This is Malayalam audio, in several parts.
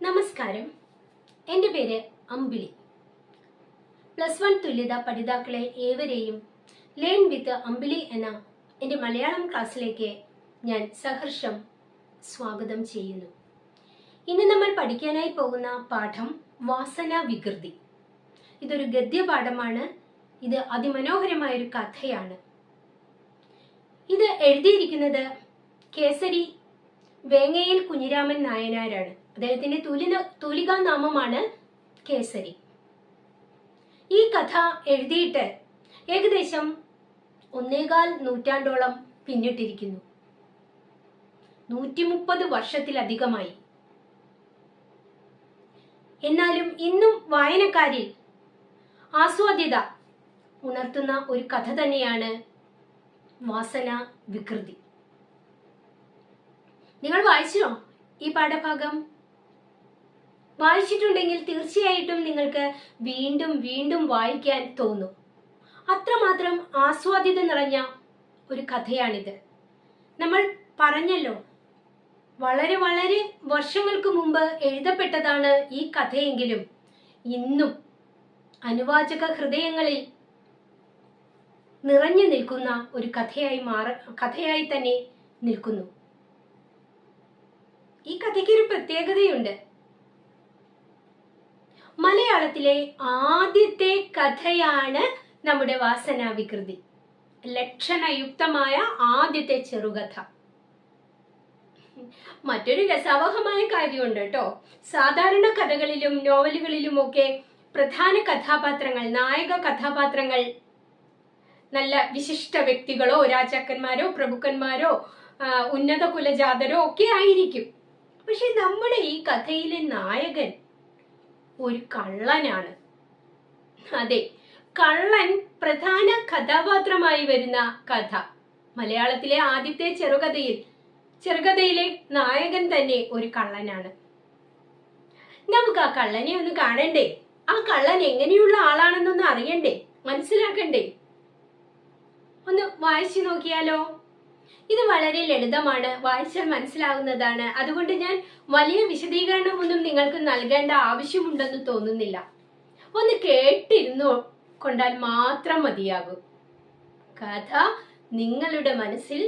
നമസ്കാരം, എൻ്റെ പേര് അമ്പിളി. +1 തുല്യത പഠിതാക്കളെ ഏവരെയും ലേൺ വിത്ത് അമ്പിളി എന്ന എൻ്റെ മലയാളം ക്ലാസ്സിലേക്ക് ഞാൻ സഹർഷം സ്വാഗതം ചെയ്യുന്നു. ഇന്ന് നമ്മൾ പഠിക്കാനായി പോകുന്ന പാഠം വാസന വികൃതി. ഇതൊരു ഗദ്യപാഠമാണ്. ഇത് അതിമനോഹരമായൊരു കഥയാണ്. ഇത് എഴുതിയിരിക്കുന്നത് കേസരി വേങ്ങയിൽ കുഞ്ഞിരാമൻ നായനാരാണ്. അദ്ദേഹത്തിന്റെ തൂലികാ നാമമാണ് കേസരി. ഈ കഥ എഴുതിയിട്ട് ഏകദേശം 1.25 നൂറ്റാണ്ടോളം പിന്നിട്ടിരിക്കുന്നു. 130 വർഷത്തിലധികമായി. എന്നാലും ഇന്നും വായനക്കാരിൽ ആസ്വാദ്യത ഉണർത്തുന്ന ഒരു കഥ തന്നെയാണ് വാസന വികൃതി. നിങ്ങൾ വായിച്ചോ ഈ പാഠഭാഗം? വായിച്ചിട്ടുണ്ടെങ്കിൽ തീർച്ചയായിട്ടും നിങ്ങൾക്ക് വീണ്ടും വീണ്ടും വായിക്കാൻ തോന്നും. അത്രമാത്രം ആസ്വാദ്യത നിറഞ്ഞ ഒരു കഥയാണിത്. നമ്മൾ പറഞ്ഞല്ലോ, വളരെ വളരെ വർഷങ്ങൾക്ക് മുമ്പ് എഴുതപ്പെട്ടതാണ് ഈ കഥയെങ്കിലും ഇന്നും അനുവാചക ഹൃദയങ്ങളിൽ നിറഞ്ഞു നിൽക്കുന്ന ഒരു കഥയായി തന്നെ നിൽക്കുന്നു. ഈ കഥയ്ക്ക് ഒരു പ്രത്യേകതയുണ്ട്. മലയാളത്തിലെ ആദ്യത്തെ കഥയാണ് നമ്മുടെ വാസന വികൃതി. ലക്ഷണയുക്തമായ ആദ്യത്തെ ചെറുകഥ. മറ്റൊരു രസാവഹമായ കാര്യമുണ്ട് കേട്ടോ. സാധാരണ കഥകളിലും നോവലുകളിലും ഒക്കെ പ്രധാന കഥാപാത്രങ്ങൾ, നായക കഥാപാത്രങ്ങൾ നല്ല വിശിഷ്ട വ്യക്തികളോ രാജാക്കന്മാരോ പ്രഭുക്കന്മാരോ ഉന്നത കുലജാതരോ ഒക്കെ ആയിരിക്കും. പക്ഷെ നമ്മുടെ ഈ കഥയിലെ നായകൻ ഒരു കള്ളനാണ്. അതെ, കള്ളൻ പ്രധാന കഥാപാത്രമായി വരുന്ന കഥ. മലയാളത്തിലെ ആദ്യത്തെ ചെറുകഥയിലെ നായകൻ തന്നെ ഒരു കള്ളനാണ്. നമുക്ക് ആ കള്ളനെ ഒന്ന് കാണണ്ടേ? ആ കള്ളൻ എങ്ങനെയുള്ള ആളാണെന്നൊന്ന് അറിയണ്ടേ, മനസ്സിലാക്കണ്ടേ? ഒന്ന് വായിച്ചു നോക്കിയാലോ? ഇത് വളരെ ലളിതമാണ്, വായിച്ചാൽ മനസ്സിലാവുന്നതാണ്. അതുകൊണ്ട് ഞാൻ വലിയ വിശദീകരണമൊന്നും നിങ്ങൾക്ക് നൽകേണ്ട ആവശ്യമുണ്ടെന്ന് തോന്നുന്നില്ല. ഒന്ന് കേട്ടിരുന്നു കൊണ്ടാൽ മാത്രം മതിയാകും കഥ നിങ്ങളുടെ മനസ്സിൽ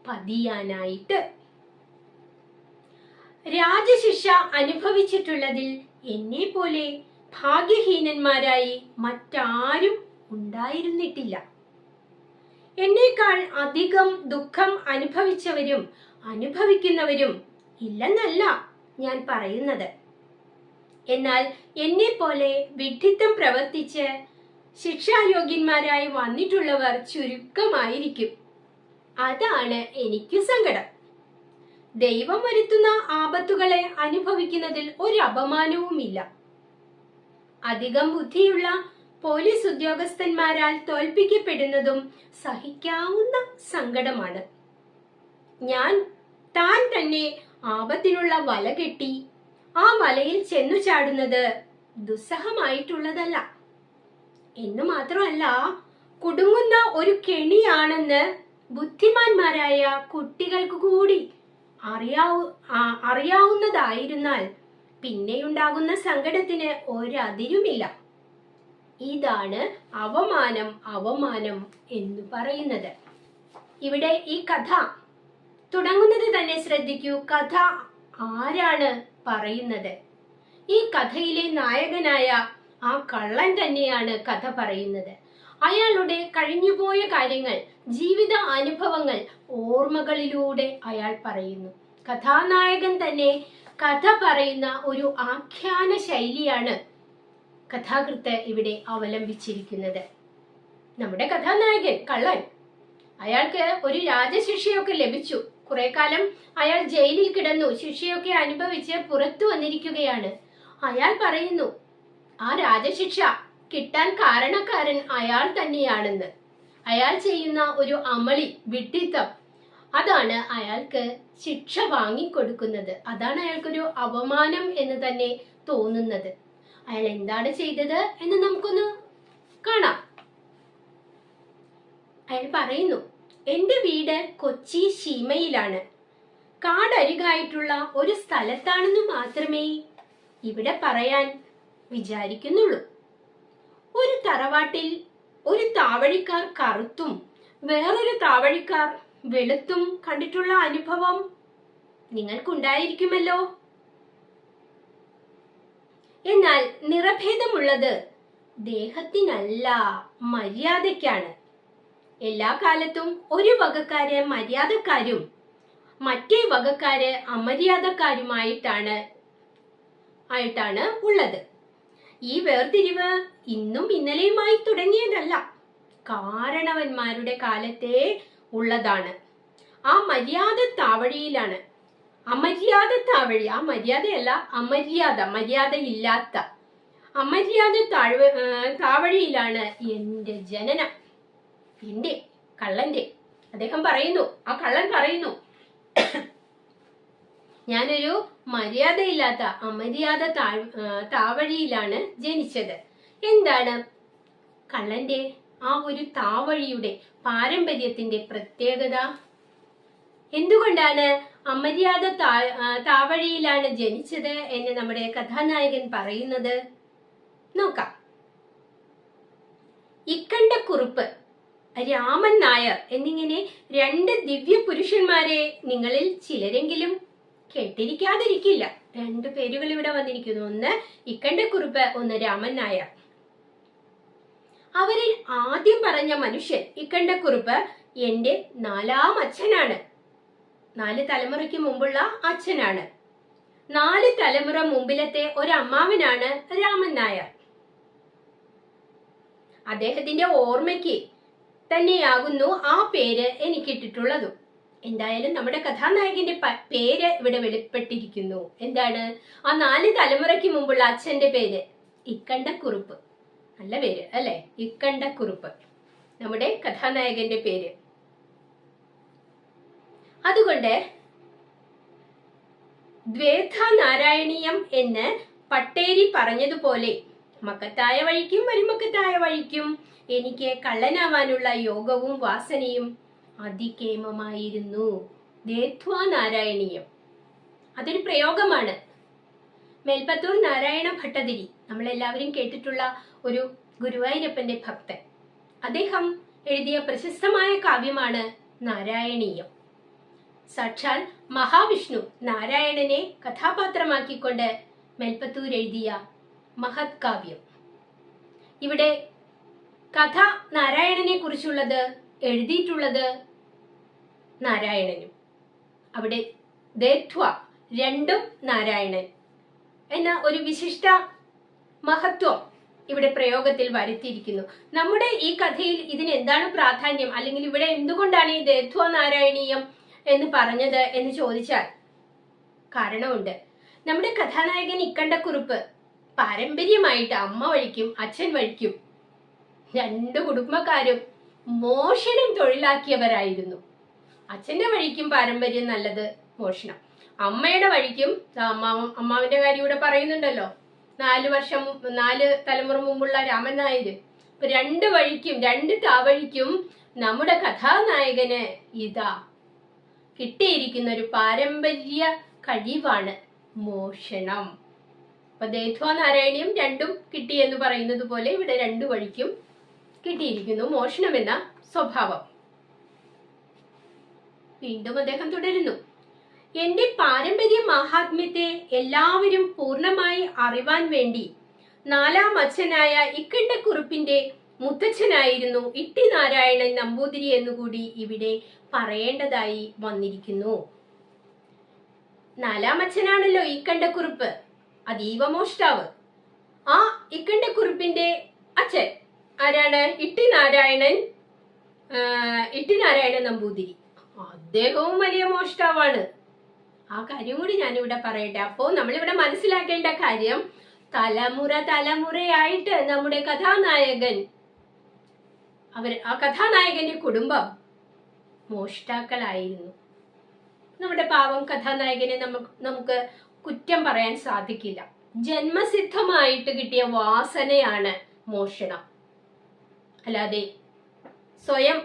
പതിയാനായിട്ട്. രാജശിക്ഷ അനുഭവിച്ചിട്ടുള്ളതിൽ എന്നെ പോലെ ഭാഗ്യഹീനന്മാരായി മറ്റാരും ഉണ്ടായിരുന്നിട്ടില്ല. എന്നേക്കാൾ അധികം ദുഃഖം അനുഭവിച്ചവരും അനുഭവിക്കുന്നവരും ഇല്ലെന്നല്ല ഞാൻ പറയുന്നത്. എന്നാൽ എന്നെ പോലെ വിഡ്ഢിത്തം പ്രവർത്തിച്ച് ശിക്ഷായോഗ്യന്മാരായി വന്നിട്ടുള്ളവർ ചുരുക്കമായിരിക്കും. അതാണ് എനിക്ക് സങ്കടം. ദൈവം വരുത്തുന്ന ആപത്തുകളെ അനുഭവിക്കുന്നതിൽ ഒരു അപമാനവുമില്ല. അധികം ബുദ്ധിയുള്ള പോലീസ് ഉദ്യോഗസ്ഥന്മാരാൽ തോൽപ്പിക്കപ്പെടുന്നതും സഹിക്കാവുന്ന സങ്കടമാണ്. താൻ തന്നെ ആപത്തിനുള്ള വല കെട്ടി ആ വലയിൽ ചെന്നു ചാടുന്നത് ദുസ്സഹമായിട്ടുള്ളതല്ല. എന്നു മാത്രമല്ല, കുടുങ്ങുന്ന ഒരു കെണിയാണെന്ന് ബുദ്ധിമാന്മാരായ കുട്ടികൾക്ക് കൂടി അറിയാവുന്നതായിരുന്നാൽ പിന്നെയുണ്ടാകുന്ന സങ്കടത്തിന് ഒരതിരുമില്ല. ഇതാണ് അവമാനം എന്ന് പറയുന്നത്. ഇവിടെ ഈ കഥ തുടങ്ങുന്നത് തന്നെ ശ്രദ്ധിക്കൂ. കഥ ആരാണ് പറയുന്നത്? ഈ കഥയിലെ നായകനായ ആ കള്ളൻ തന്നെയാണ് കഥ പറയുന്നത്. അയാളുടെ കഴിഞ്ഞുപോയ കാര്യങ്ങൾ, ജീവിത അനുഭവങ്ങൾ, ഓർമ്മകളിലൂടെ അയാൾ പറയുന്നു. കഥാനായകൻ തന്നെ കഥ പറയുന്ന ഒരു ആഖ്യാന ശൈലിയാണ് കഥാകൃത്ത് ഇവിടെ അവലംബിച്ചിരിക്കുന്നത്. നമ്മുടെ കഥാനായകൻ കള്ളൻ, അയാൾക്ക് ഒരു രാജശിക്ഷയൊക്കെ ലഭിച്ചു. കുറെ കാലം അയാൾ ജയിലിൽ കിടന്നു, ശിക്ഷയൊക്കെ അനുഭവിച്ച് പുറത്തു വന്നിരിക്കുകയാണ്. അയാൾ പറയുന്നു ആ രാജശിക്ഷ കിട്ടാൻ കാരണക്കാരൻ അയാൾ തന്നെയാണെന്ന്. അയാൾ ചെയ്യുന്ന ഒരു അമളി, വിഡ്ഢിത്തം, അതാണ് അയാൾക്ക് ശിക്ഷ വാങ്ങിക്കൊടുക്കുന്നത്. അതാണ് അയാൾക്കൊരു അപമാനം എന്ന് തന്നെ തോന്നുന്നത്. അയാൾ എന്താണ് ചെയ്തത് എന്ന് നമുക്കൊന്ന് കാണാം. അയാൾ പറയുന്നു, എന്റെ വീട് കൊച്ചി ശീമയിലാണ്. കാടരികായിട്ടുള്ള ഒരു സ്ഥലത്താണെന്ന് മാത്രമേ ഇവിടെ പറയാൻ വിചാരിക്കുന്നുള്ളൂ. ഒരു തറവാട്ടിൽ ഒരു താവഴിക്കാർ കറുത്തും വേറൊരു താവഴിക്കാർ വെളുത്തും കണ്ടിട്ടുള്ള അനുഭവം നിങ്ങൾക്കുണ്ടായിരിക്കുമല്ലോ. എന്നാൽ നിറഭേദമുള്ളത് ദേഹത്തിനല്ല, മര്യാദയ്ക്കാണ്. എല്ലാ കാലത്തും ഒരു വകക്കാര് മര്യാദക്കാരും മറ്റേ വകക്കാര് അമര്യാദക്കാരുമായിട്ടാണ് ഉള്ളത്. ഈ വേർതിരിവ് ഇന്നും ഇന്നലെയുമായി തുടങ്ങിയതല്ല, കാരണവന്മാരുടെ കാലത്തെ ഉള്ളതാണ്. ആ മര്യാദ താവഴിയിലാണ്, അമര്യാദ താവഴി, ആ മര്യാദയല്ല മര്യാദയില്ലാത്ത അമര്യാദ താവഴിയിലാണ് എന്റെ ജനനം. എന്റെ കള്ളന്റെ അദ്ദേഹം പറയുന്നു, ആ കള്ളൻ പറയുന്നു, ഞാനൊരു മര്യാദയില്ലാത്ത അമര്യാദ താവഴിയിലാണ് ജനിച്ചത്. എന്താണ് കള്ളന്റെ ആ ഒരു താവഴിയുടെ പാരമ്പര്യത്തിന്റെ പ്രത്യേകത? എന്തുകൊണ്ടാണ് അമര്യാദ താവഴിയിലാണ് ജനിച്ചത് എന്ന് നമ്മുടെ കഥാനായകൻ പറയുന്നത്? നോക്കാം. ഇക്കണ്ടക്കുറുപ്പ്, രാമൻ നായർ എന്നിങ്ങനെ രണ്ട് ദിവ്യ പുരുഷന്മാരെ നിങ്ങളിൽ ചിലരെങ്കിലും കേട്ടിരിക്കാതിരിക്കില്ല. രണ്ടു പേരുകൾ ഇവിടെ വന്നിരിക്കുന്നു. ഒന്ന് ഇക്കണ്ടക്കുറുപ്പ്, ഒന്ന് രാമൻ നായർ. അവരിൽ ആദ്യം പറഞ്ഞ മനുഷ്യൻ ഇക്കണ്ടക്കുറുപ്പ് എന്റെ 4ാം അച്ഛനാണ്. 4 തലമുറയ്ക്ക് മുമ്പുള്ള അച്ഛനാണ്. 4 തലമുറ മുമ്പിലത്തെ ഒരു അമ്മാവനാണ് രാമൻ നായർ. അദ്ദേഹത്തിന്റെ ഓർമ്മയ്ക്ക് തന്നെയാകുന്നു ആ പേര് എനിക്കിട്ടിട്ടുള്ളതും. എന്തായാലും നമ്മുടെ കഥാനായകന്റെ പേര് ഇവിടെ വെളിപ്പെട്ടിരിക്കുന്നു. എന്താണ് ആ 4 തലമുറയ്ക്ക് മുമ്പുള്ള അച്ഛന്റെ പേര്? ഇക്കണ്ടക്കുറുപ്പ്. നല്ല പേര് അല്ലെ? ഇക്കണ്ടക്കുറുപ്പ് നമ്മുടെ കഥാനായകന്റെ പേര്. അതുകൊണ്ട് ദ്വേധ നാരായണീയം എന്ന് പട്ടേരി പറഞ്ഞതുപോലെ മക്കത്തായ വഴിക്കും മരുമക്കത്തായ വഴിക്കും എനിക്ക് കള്ളനാവാനുള്ള യോഗവും വാസനയും അതികേമമായിരുന്നു. ദ്വേധ്വാ നാരായണീയം അതൊരു പ്രയോഗമാണ്. മേൽപ്പത്തൂർ നാരായണ ഭട്ടതിരി, നമ്മളെല്ലാവരും കേട്ടിട്ടുള്ള ഒരു ഗുരുവായൂരപ്പന്റെ ഭക്തൻ, അദ്ദേഹം എഴുതിയ പ്രശസ്തമായ കാവ്യമാണ് നാരായണീയം. സാക്ഷാൽ മഹാവിഷ്ണു നാരായണനെ കഥാപാത്രമാക്കിക്കൊണ്ട് മേൽപ്പത്തൂർ എഴുതിയ മഹത് കാവ്യം. ഇവിടെ കഥ നാരായണനെ കുറിച്ചുള്ളത്, എഴുതിയിട്ടുള്ളത് നാരായണനും. അവിടെ ദേത്വ രണ്ടും നാരായണൻ എന്ന ഒരു വിശിഷ്ട മഹത്വം ഇവിടെ പ്രയോഗത്തിൽ വരുത്തിയിരിക്കുന്നു. നമ്മുടെ ഈ കഥയിൽ ഇതിന് എന്താണ് പ്രാധാന്യം, അല്ലെങ്കിൽ ഇവിടെ എന്തുകൊണ്ടാണ് ഈ ദേത്വ നാരായണീയം എന്ന് പറഞ്ഞത് എന്ന് ചോദിച്ചാൽ കാരണമുണ്ട്. നമ്മുടെ കഥാനായകൻ ഇക്കണ്ടക്കുറുപ്പ് പാരമ്പര്യമായിട്ട് അമ്മ വഴിക്കും അച്ഛൻ വഴിക്കും 2 കുടുംബക്കാരും മോഷണം തൊഴിലാക്കിയവരായിരുന്നു. അച്ഛന്റെ വഴിക്കും പാരമ്പര്യം നല്ലത് മോഷണം, അമ്മയുടെ വഴിക്കും അമ്മാവിന്റെ കാര്യം ഇവിടെ പറയുന്നുണ്ടല്ലോ, 4 തലമുറ മുമ്പുള്ള രാമൻ നായര്. 2 വഴിക്കും 2 താവഴിക്കും നമ്മുടെ കഥാനായകന് ഇതാ കിട്ടിയിരിക്കുന്ന ഒരു പാരമ്പര്യ കഴിവാണ് മോഷണം. അപ്പൊ ദേത്വ നാരായണീയം രണ്ടും കിട്ടി എന്ന് പറയുന്നത് പോലെ ഇവിടെ 2 വഴിക്കും കിട്ടിയിരിക്കുന്നു മോഷണം എന്ന സ്വഭാവം. വീണ്ടും അദ്ദേഹം തുടരുന്നു. എന്റെ പാരമ്പര്യ മഹാത്മ്യത്തെ എല്ലാവരും പൂർണ്ണമായി അറിവാൻ വേണ്ടി 4ാം അച്ഛനായ ഇക്കണ്ടക്കുറുപ്പിന്റെ മുത്തച്ഛനായിരുന്നു ഇട്ടി നാരായണൻ നമ്പൂതിരി എന്നുകൂടി ഇവിടെ പറയേണ്ടതായി വന്നിരിക്കുന്നു. 4ാം അച്ഛനാണല്ലോ ഇക്കണ്ടക്കുറുപ്പ്, അതീവ മോഷ്ടാവ്. ആ ഇക്കണ്ടക്കുറുപ്പിന്റെ അച്ഛൻ ആരാണ്? ഇട്ടി നാരായണൻ നമ്പൂതിരി. അദ്ദേഹവും വലിയ മോഷ്ടാവാണ്. ആ കാര്യം കൂടി ഞാനിവിടെ പറയട്ടെ. അപ്പോ നമ്മളിവിടെ മനസ്സിലാക്കേണ്ട കാര്യം, തലമുറയായിട്ട് നമ്മുടെ കഥാനായകൻ, ആ കഥാനായകന്റെ കുടുംബം മോഷ്ടാക്കളായിരുന്നു. നമ്മുടെ പാവം കഥാനായകനെ നമുക്ക് കുറ്റം പറയാൻ സാധിക്കില്ല. ജന്മസിദ്ധമായിട്ട് കിട്ടിയ വാസനയാണ് മോഷണം, അല്ലാതെ സ്വയം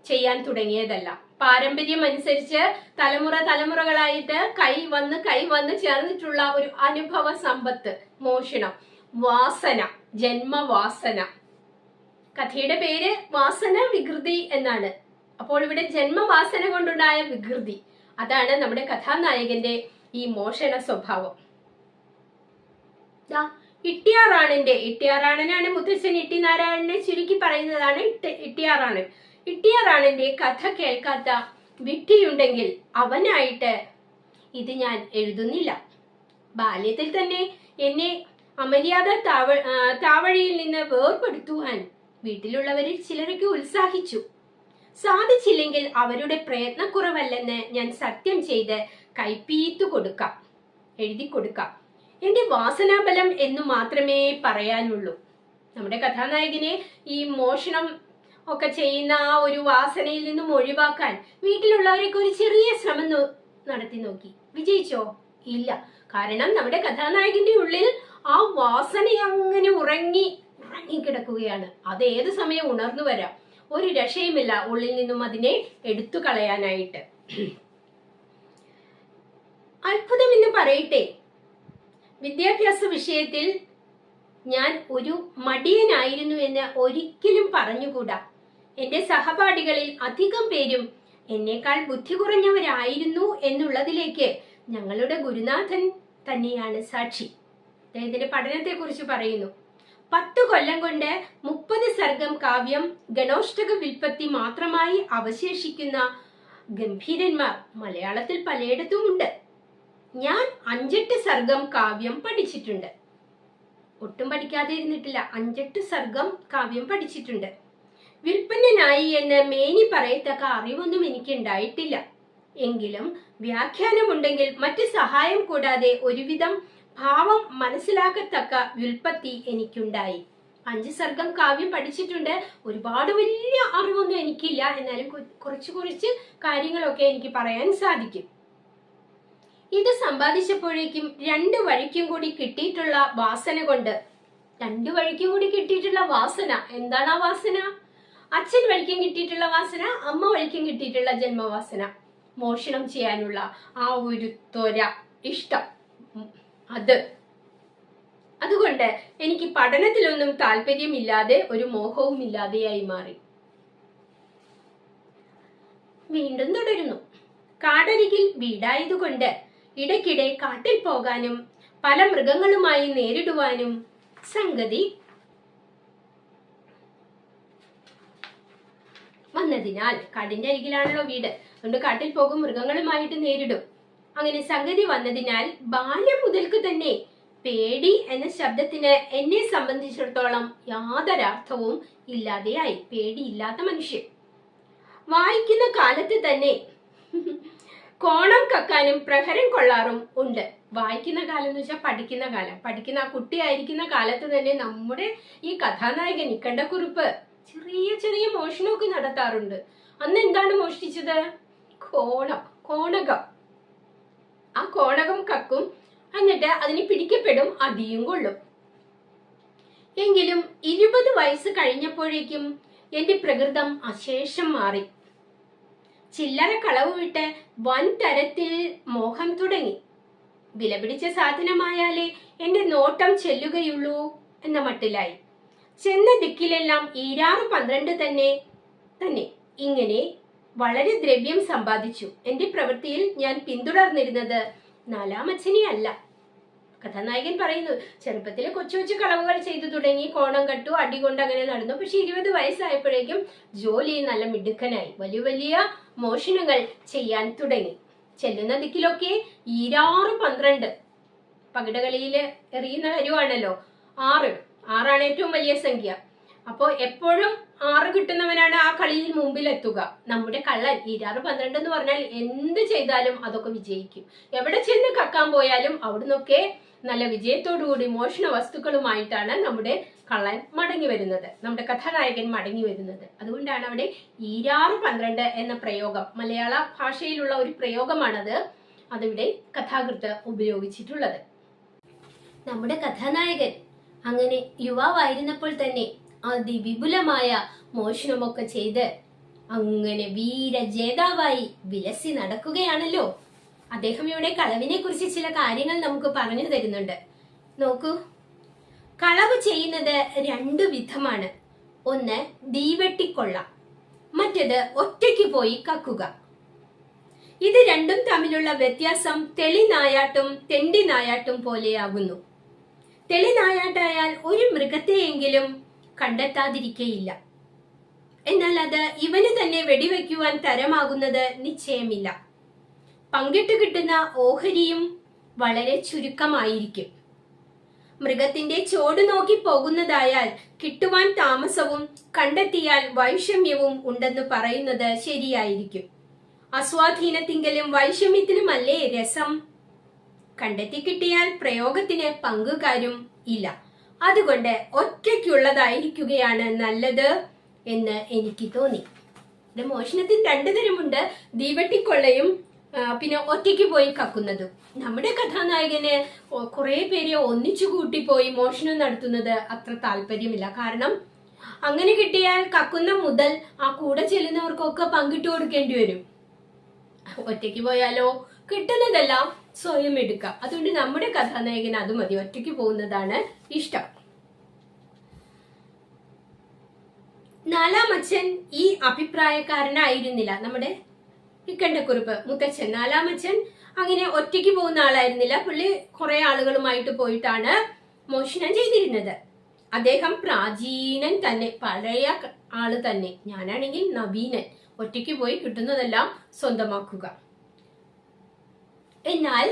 ചെയ്യാൻ തുടങ്ങിയതല്ല. പാരമ്പര്യം അനുസരിച്ച് തലമുറകളായിട്ട് കൈ വന്ന് ചേർന്നിട്ടുള്ള ഒരു അനുഭവ സമ്പത്ത്. മോഷണം, വാസന, ജന്മവാസന. കഥയുടെ പേര് വാസന വികൃതി എന്നാണ്. അപ്പോൾ ഇവിടെ ജന്മവാസന കൊണ്ടുണ്ടായ വികൃതി, അതാണ് നമ്മുടെ കഥാനായകന്റെ ഈ മോഷണ സ്വഭാവം. ഇട്ടിയാറാണനാണ് മുത്തച്ഛൻ ഇട്ടി നാരായണനെ ചുരുക്കി പറയുന്നതാണ് ഇട്ടിയാറാണൻ. ഇട്ടിയാറാണന്റെ കഥ കേൾക്കാത്ത വിട്ടിയുണ്ടെങ്കിൽ അവനായിട്ട് ഇത് ഞാൻ എഴുതുന്നില്ല. ബാല്യത്തിൽ തന്നെ എന്നെ അമര്യാദ താവഴിയിൽ നിന്ന് വേർപെടുത്തുവാൻ വീട്ടിലുള്ളവരിൽ ചിലരൊക്കെ ഉത്സാഹിച്ചു. സാധിച്ചില്ലെങ്കിൽ അവരുടെ പ്രയത്നക്കുറവല്ലെന്ന് ഞാൻ സത്യം ചെയ്ത് കൈപ്പീത്തു കൊടുക്കാം, എഴുതി കൊടുക്കാം. എന്റെ വാസനാബലം എന്നു മാത്രമേ പറയാനുള്ളൂ. നമ്മുടെ കഥാനായകനെ ഈ മോഷണം ഒക്കെ ചെയ്യുന്ന ആ ഒരു വാസനയിൽ നിന്നും ഒഴിവാക്കാൻ വീട്ടിലുള്ളവരൊക്കെ ഒരു ചെറിയ ശ്രമം നടത്തി നോക്കി. വിജയിച്ചോ? ഇല്ല. കാരണം നമ്മുടെ കഥാനായകന്റെ ഉള്ളിൽ ആ വാസന അങ്ങനെ ഉറങ്ങിക്കിടക്കുകയാണ്. അത് ഏത് സമയം ഉണർന്നു വരാം. ഒരു രക്ഷയുമില്ല ഉള്ളിൽ നിന്നും അതിനെ എടുത്തു കളയാനായിട്ട്. അത്ഭുതമെന്ന് പറയട്ടെ, വിദ്യാഭ്യാസ വിഷയത്തിൽ ഞാൻ ഒരു മടിയനായിരുന്നു എന്ന് ഒരിക്കലും പറഞ്ഞുകൂടാ. എന്റെ സഹപാഠികളിൽ അധികം പേരും എന്നേക്കാൾ ബുദ്ധി കുറഞ്ഞവരായിരുന്നു എന്നുള്ളതിലേക്ക് ഞങ്ങളുടെ ഗുരുനാഥൻ തന്നെയാണ് സാക്ഷി. അദ്ദേഹത്തിന്റെ പഠനത്തെ കുറിച്ച് പറയുന്നു. 10 കൊല്ലം കൊണ്ട് 30 സർഗം കാവ്യം ഗണോഷ്ടക വിൽപ്പത്തി മാത്രമായി അവശേഷിക്കുന്ന ഗംഭീരന്മാർ മലയാളത്തിൽ പലയിടത്തുമുണ്ട്. ഞാൻ 5-8 സർഗം കാവ്യം പഠിച്ചിട്ടുണ്ട്. ഒട്ടും പഠിക്കാതെ ഇരുന്നിട്ടില്ല. 5-8 സർഗം കാവ്യം പഠിച്ചിട്ടുണ്ട്. വിൽപ്പന്നനായി എന്ന് മേനി പറയത്തക്ക അറിവൊന്നും എനിക്ക് ഉണ്ടായിട്ടില്ല. എങ്കിലും വ്യാഖ്യാനമുണ്ടെങ്കിൽ മറ്റ് സഹായം കൂടാതെ ഒരുവിധം ഭാവം മനസ്സിലാക്കത്തക്ക വ്യുൽപ്പത്തി എനിക്കുണ്ടായി. 5 സർഗം കാവ്യം പഠിച്ചിട്ടുണ്ട്. ഒരുപാട് വലിയ അറിവൊന്നും എനിക്കില്ല. എന്നാലും കുറച്ച് കാര്യങ്ങളൊക്കെ എനിക്ക് പറയാൻ സാധിക്കും. ഇത് സമ്പാദിച്ചപ്പോഴേക്കും 2 വഴിക്കും കൂടി കിട്ടിയിട്ടുള്ള വാസന കൊണ്ട്, 2 വഴിക്കും കൂടി കിട്ടിയിട്ടുള്ള വാസന. എന്താണ് ആ വാസന? അച്ഛൻ വഴിക്കും കിട്ടിയിട്ടുള്ള വാസന, അമ്മ വഴിക്കും കിട്ടിയിട്ടുള്ള ജന്മവാസന. മോഷണം ചെയ്യാനുള്ള ആ ഒരു ത്വര, ഇഷ്ടം, അതുകൊണ്ട് എനിക്ക് പഠനത്തിലൊന്നും താല്പര്യമില്ലാതെ ഒരു മോഹവും ഇല്ലാതെയായി മാറി. വീണ്ടും തുടരുന്നു. കാടരികിൽ വീടായതുകൊണ്ട് ഇടയ്ക്കിടെ കാട്ടിൽ പോകാനും പല മൃഗങ്ങളുമായി നേരിടുവാനും സംഗതി വന്നതിനാൽ, കാടിന്റെ അരികിലാണല്ലോ വീട്, അതുകൊണ്ട് കാട്ടിൽ പോകും, മൃഗങ്ങളുമായിട്ട് നേരിടും. അങ്ങനെ സംഗതി വന്നതിനാൽ ബാല്യം മുതൽക്ക് തന്നെ പേടി എന്ന ശബ്ദത്തിന് എന്നെ സംബന്ധിച്ചിടത്തോളം യാതൊരർത്ഥവും ഇല്ലാതെയായി. പേടിയില്ലാത്ത മനുഷ്യൻ. വായിക്കുന്ന കാലത്ത് തന്നെ കോണം കക്കാനും പ്രഹരം കൊള്ളാറും ഉണ്ട്. വായിക്കുന്ന കാലം എന്ന് വെച്ചാൽ പഠിക്കുന്ന കാലം. പഠിക്കുന്ന ആ കുട്ടിയായിരിക്കുന്ന കാലത്ത് തന്നെ നമ്മുടെ ഈ കഥാനായകൻ ഇക്കണ്ടക്കുറുപ്പ് ചെറിയ മോഷണമൊക്കെ നടത്താറുണ്ട്. അന്ന് എന്താണ് മോഷ്ടിച്ചത്? കോണകം. ആ കോണകം കക്കും, എന്നിട്ട് അതിന് പിടിക്കപ്പെടും, അടിയും കൊള്ളും. എങ്കിലും 20 വയസ്സ് കഴിഞ്ഞപ്പോഴേക്കും എന്റെ പ്രകൃതം അശേഷം മാറി. ചില്ലറ കളവ് വിട്ട് വൻ തരത്തിൽ മോഹം തുടങ്ങി. വിലപിടിച്ച സാധനമായാലേ എന്റെ നോട്ടം ചെല്ലുകയുള്ളൂ എന്ന മട്ടിലായി. ചെന്ന ദിക്കിലെല്ലാം 12 തന്നെ ഇങ്ങനെ വളരെ ദ്രവ്യം സമ്പാദിച്ചു. എന്റെ പ്രവൃത്തിയിൽ ഞാൻ പിന്തുടർന്നിരുന്നത് 4-ാം അച്ഛനെ അല്ല. കഥാനായകൻ പറയുന്നു, ചെറുപ്പത്തിൽ കൊച്ചു കളവുകൾ ചെയ്തു തുടങ്ങി, കോണം കട്ടു, അടികൊണ്ട് അങ്ങനെ നടന്നു. പക്ഷെ 20 വയസ്സായപ്പോഴേക്കും ജോലി നല്ല മിടുക്കനായി, വലിയ മോഷണങ്ങൾ ചെയ്യാൻ തുടങ്ങി. ചെല്ലുന്ന ദിക്കിലൊക്കെ 12 പകിടകളിയില് എറിയുന്ന കാര്യമാണല്ലോ. 6 ഏറ്റവും വലിയ സംഖ്യ. അപ്പോ എപ്പോഴും 6 കിട്ടുന്നവനാണ് ആ കളിയിൽ മുമ്പിലെത്തുക. നമ്മുടെ കള്ളൻ 12 എന്ന് പറഞ്ഞാൽ എന്ത് ചെയ്താലും അതൊക്കെ വിജയിക്കും. എവിടെ ചെന്ന് കക്കാൻ പോയാലും അവിടുന്നൊക്കെ നല്ല വിജയത്തോടുകൂടി മോഷണ വസ്തുക്കളുമായിട്ടാണ് നമ്മുടെ കള്ളൻ മടങ്ങി വരുന്നത്, നമ്മുടെ കഥാനായകൻ മടങ്ങി വരുന്നത്. അതുകൊണ്ടാണ് അവിടെ 12 എന്ന പ്രയോഗം, മലയാള ഭാഷയിലുള്ള ഒരു പ്രയോഗമാണത്. അതിവിടെ കഥാകൃത്ത് ഉപയോഗിച്ചിട്ടുള്ളത്. നമ്മുടെ കഥാനായകൻ അങ്ങനെ യുവാവായിരുന്നപ്പോൾ തന്നെ അതിവിപുലമായ മോഷണമൊക്കെ ചെയ്ത് അങ്ങനെ വീരജേതാവായി വിലസി നടക്കുകയാണല്ലോ. അദ്ദേഹം ഇവിടെ കളവിനെ കുറിച്ച് ചില കാര്യങ്ങൾ നമുക്ക് പറഞ്ഞു തരുന്നുണ്ട്. നോക്കൂ, കളവ് ചെയ്യുന്നത് രണ്ടു വിധമാണ്. ഒന്ന് തീവെട്ടിക്കൊള്ള, മറ്റേത് ഒറ്റയ്ക്ക് പോയി കക്കുക. ഇത് രണ്ടും തമ്മിലുള്ള വ്യത്യാസം തെളിനായാട്ടും തെണ്ടി നായാട്ടും പോലെയാകുന്നു. തെളിനായാട്ടായാൽ ഒരു മൃഗത്തെയെങ്കിലും കണ്ടെത്താതിരിക്കയില്ല. എന്നാൽ അത് ഇവന് തന്നെ വെടിവെക്കുവാൻ തരമാകുന്നത് നിശ്ചയമില്ല. പങ്കിട്ട് കിട്ടുന്ന ഓഹരിയും വളരെ ചുരുക്കമായിരിക്കും. മൃഗത്തിന്റെ ചോട് നോക്കി പോകുന്നതായാൽ കിട്ടുവാൻ താമസവും കണ്ടെത്തിയാൽ വൈഷമ്യവും ഉണ്ടെന്ന് പറയുന്നത് ശരിയായിരിക്കും. അസ്വാധീനത്തിങ്കലും വൈഷമ്യത്തിനുമല്ലേ രസം. കണ്ടെത്തി കിട്ടിയാൽ പ്രയോഗത്തിന് പങ്കുകാരും ഇല്ല. അതുകൊണ്ട് ഒറ്റയ്ക്കുള്ളതായിരിക്കുകയാണ് നല്ലത് എന്ന് എനിക്ക് തോന്നി. ഇത് മോഷണത്തിന് രണ്ടു തരമുണ്ട്, തീവെട്ടിക്കൊള്ളയും പിന്നെ ഒറ്റയ്ക്ക് പോയി കക്കുന്നതും. നമ്മുടെ കഥാനായകന് കുറെ പേരെ ഒന്നിച്ചു കൂട്ടിപ്പോയി മോഷണം നടത്തുന്നത് അത്ര താല്പര്യമില്ല. കാരണം അങ്ങനെ കിട്ടിയാൽ കക്കുന്ന മുതൽ ആ കൂടെ ചെല്ലുന്നവർക്കൊക്കെ പങ്കിട്ട് കൊടുക്കേണ്ടി വരും. ഒറ്റയ്ക്ക് പോയാലോ കിട്ടുന്നതെല്ലാം സ്വയം എടുക്കാം. അതുകൊണ്ട് നമ്മുടെ കഥാനായകൻ അത് മതി, ഒറ്റയ്ക്ക് പോകുന്നതാണ് ഇഷ്ടം. നാലാമച്ചൻ ഈ അഭിപ്രായക്കാരനായിരുന്നില്ല. നമ്മുടെ ഇക്കണ്ടക്കുറുപ്പ് മുത്തച്ഛൻ, നാലാമച്ചൻ അങ്ങനെ ഒറ്റയ്ക്ക് പോകുന്ന ആളായിരുന്നില്ല. പുള്ളി കുറെ ആളുകളുമായിട്ട് പോയിട്ടാണ് മോഷണം ചെയ്തിരുന്നത്. അദ്ദേഹം പ്രാചീനൻ തന്നെ, പഴയ ആള് തന്നെ. ഞാനാണെങ്കിൽ നവീനൻ, ഒറ്റയ്ക്ക് പോയി കിട്ടുന്നതെല്ലാം സ്വന്തമാക്കുക. എന്നാൽ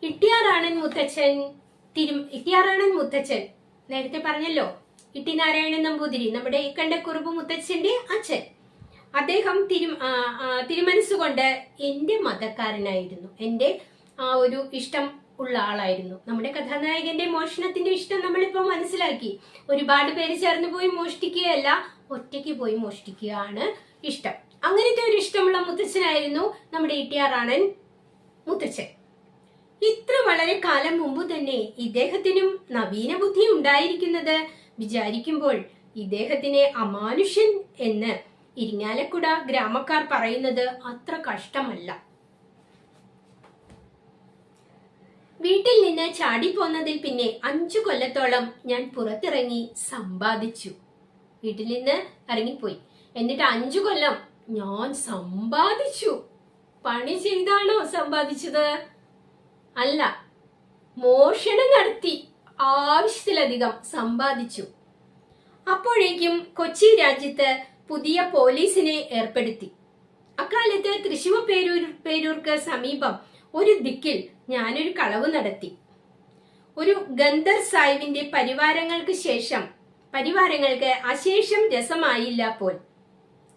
ഇട്ടിയാറാണൻ മുത്തച്ഛൻ നേരത്തെ പറഞ്ഞല്ലോ, ഇട്ടിനാരായണൻ നമ്പൂതിരി, നമ്മുടെ ഇക്കണ്ടക്കുറുപ്പ് മുത്തച്ഛന്റെ അച്ഛൻ. അദ്ദേഹം തിരുമനസ്സുകൊണ്ട് എന്റെ മതക്കാരനായിരുന്നു. എന്റെ ആ ഒരു ഇഷ്ടം ഉള്ള ആളായിരുന്നു. നമ്മുടെ കഥാനായകന്റെ മോഷണത്തിന്റെ ഇഷ്ടം നമ്മളിപ്പോ മനസ്സിലാക്കി. ഒരുപാട് പേര് ചേർന്ന് പോയി മോഷ്ടിക്കുകയല്ല, ഒറ്റയ്ക്ക് പോയി മോഷ്ടിക്കുകയാണ് ഇഷ്ടം. അങ്ങനത്തെ ഒരു ഇഷ്ടമുള്ള മുത്തച്ഛനായിരുന്നു നമ്മുടെ ഇട്ടിയാറാണൻ മുത്തച്ഛൻ. ഇത്ര വളരെ കാലം മുമ്പ് തന്നെ ഇദ്ദേഹത്തിനും നവീന ബുദ്ധി ഉണ്ടായിരിക്കുന്നത് വിചാരിക്കുമ്പോൾ ഇദ്ദേഹത്തിനെ അമാനുഷ്യൻ എന്ന് ഇരിങ്ങാലക്കുട ഗ്രാമക്കാർ പറയുന്നത് അത്ര കഷ്ടമല്ല. വീട്ടിൽ നിന്ന് ചാടിപ്പോന്നതിൽ പിന്നെ 5 കൊല്ലത്തോളം ഞാൻ പുറത്തിറങ്ങി സമ്പാദിച്ചു. വീട്ടിൽ നിന്ന് ഇറങ്ങിപ്പോയി, എന്നിട്ട് 5 കൊല്ലം ഞാൻ സമ്പാദിച്ചു. പണി ചെയ്താണോ സമ്പാദിച്ചത്? അല്ല, മോഷണം നടത്തി ആവശ്യത്തിലധികം സമ്പാദിച്ചു. അപ്പോഴേക്കും കൊച്ചി രാജ്യത്ത് പുതിയ പോലീസിനെ ഏർപ്പെടുത്തി. അക്കാലത്ത് തൃശൂർ പേരൂർക്ക് സമീപം ഒരു ദിക്കിൽ ഞാനൊരു കളവ് നടത്തി. ഒരു ഗന്ധർ സാഹിബിന്റെ പരിവാരങ്ങൾക്ക് അശേഷം രസമായില്ല പോൽ.